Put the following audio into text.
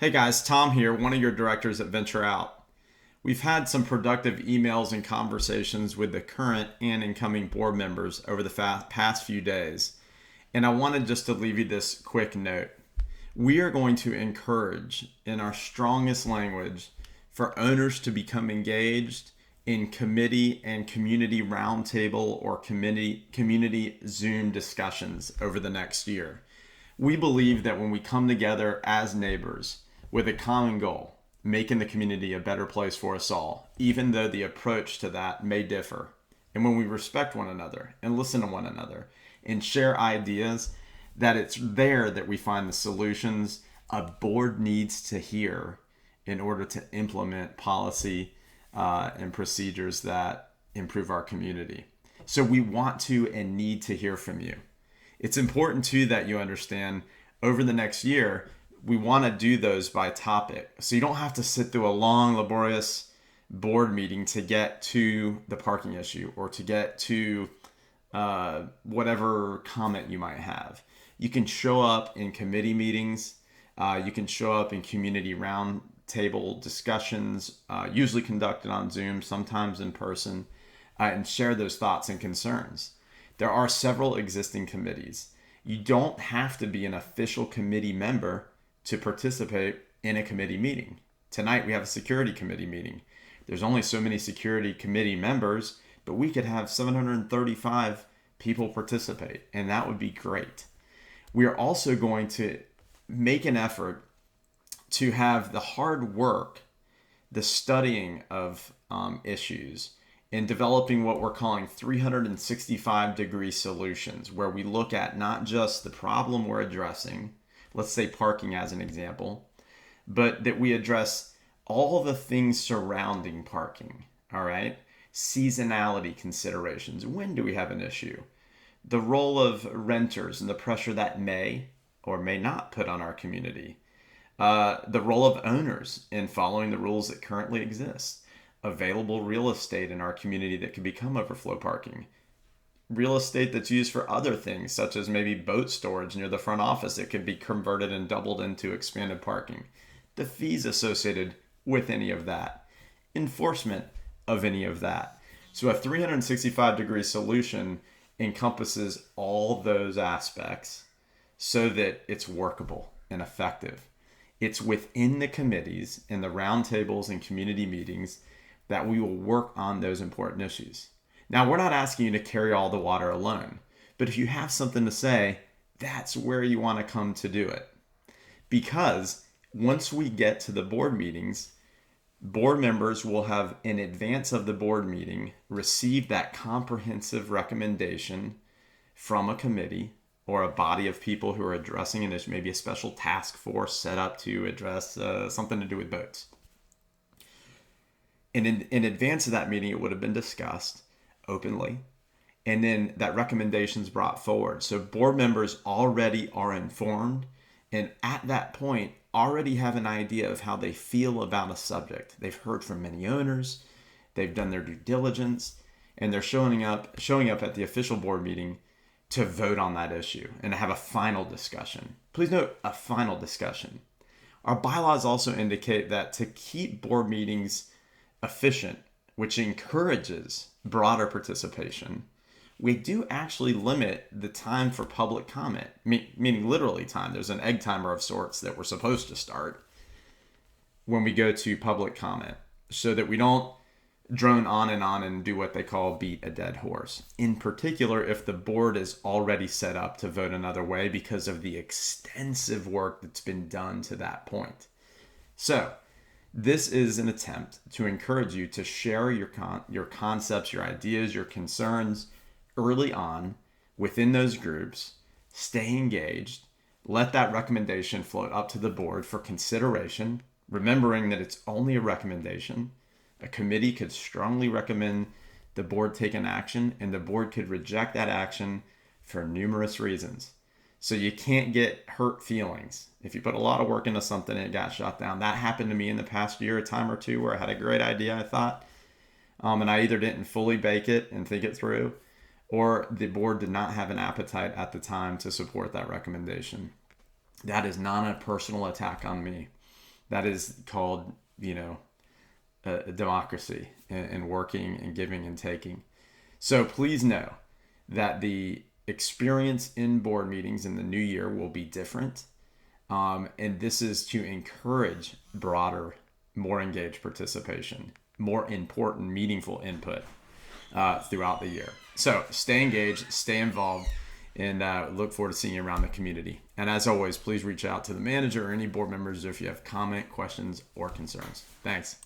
Hey guys, Tom here, one of your directors at Venture Out. We've had some productive emails and conversations with the current and incoming board members over the past few days. And I wanted just to leave you this quick note. We are going to encourage, in our strongest language, for owners to become engaged in committee and community roundtable or community Zoom discussions over the next year. We believe that when we come together as neighbors with a common goal, making the community a better place for us all, even though the approach to that may differ, and when we respect one another and listen to one another and share ideas, that it's there that we find the solutions a board needs to hear in order to implement policy and procedures that improve our community. So we want to and need to hear from you. It's important too that you understand over the next year, we want to do those by topic. So you don't have to sit through a long, laborious board meeting to get to the parking issue or to get to whatever comment you might have. You can show up in committee meetings. You can show up in community roundtable discussions, usually conducted on Zoom, sometimes in person, and share those thoughts and concerns. There are several existing committees. You don't have to be an official committee member to participate in a committee meeting. Tonight we have a security committee meeting. There's only so many security committee members, but we could have 735 people participate, and that would be great. We are also going to make an effort to have the hard work, the studying of issues, and developing what we're calling 365-degree solutions, where we look at not just the problem we're addressing, let's say parking as an example, but that we address all the things surrounding parking, all right? Seasonality considerations. When do we have an issue? The role of renters and the pressure that may or may not put on our community. The role of owners in following the rules that currently exist. Available real estate in our community that could become overflow parking. Real estate that's used for other things, such as maybe boat storage near the front office that could be converted and doubled into expanded parking. The fees associated with any of that. Enforcement of any of that. So a 365-degree solution encompasses all those aspects so that it's workable and effective. It's within the committees and the roundtables and community meetings that we will work on those important issues. Now, we're not asking you to carry all the water alone, but if you have something to say, that's where you want to come to do it. Because once we get to the board meetings, board members will have, in advance of the board meeting, received that comprehensive recommendation from a committee or a body of people who are addressing it. There's maybe a special task force set up to address something to do with boats. And in advance of that meeting, it would have been discussed openly, and then that recommendation is brought forward. So board members already are informed, and at that point already have an idea of how they feel about a subject. They've heard from many owners, they've done their due diligence, and they're showing up at the official board meeting to vote on that issue and to have a final discussion. Please note, a final discussion. Our bylaws also indicate that to keep board meetings efficient, which encourages broader participation, we do actually limit the time for public comment, meaning literally time. There's an egg timer of sorts that we're supposed to start when we go to public comment so that we don't drone on and do what they call beat a dead horse. In particular, if the board is already set up to vote another way because of the extensive work that's been done to that point. So, this is an attempt to encourage you to share your concepts, your ideas, your concerns early on within those groups. Stay engaged. Let that recommendation float up to the board for consideration, remembering that it's only a recommendation. A committee could strongly recommend the board take an action, and the board could reject that action for numerous reasons. So you can't get hurt feelings. If you put a lot of work into something and it got shut down, that happened to me in the past year, a time or two, where I had a great idea, I thought, and I either didn't fully bake it and think it through, or the board did not have an appetite at the time to support that recommendation. That is not a personal attack on me. That is called, a democracy, and working and giving and taking. So please know that the experience in board meetings in the new year will be different. And this is to encourage broader, more engaged participation, more important, meaningful input throughout the year. So stay engaged, stay involved, and look forward to seeing you around the community. And as always, please reach out to the manager or any board members if you have comment, questions, or concerns. Thanks.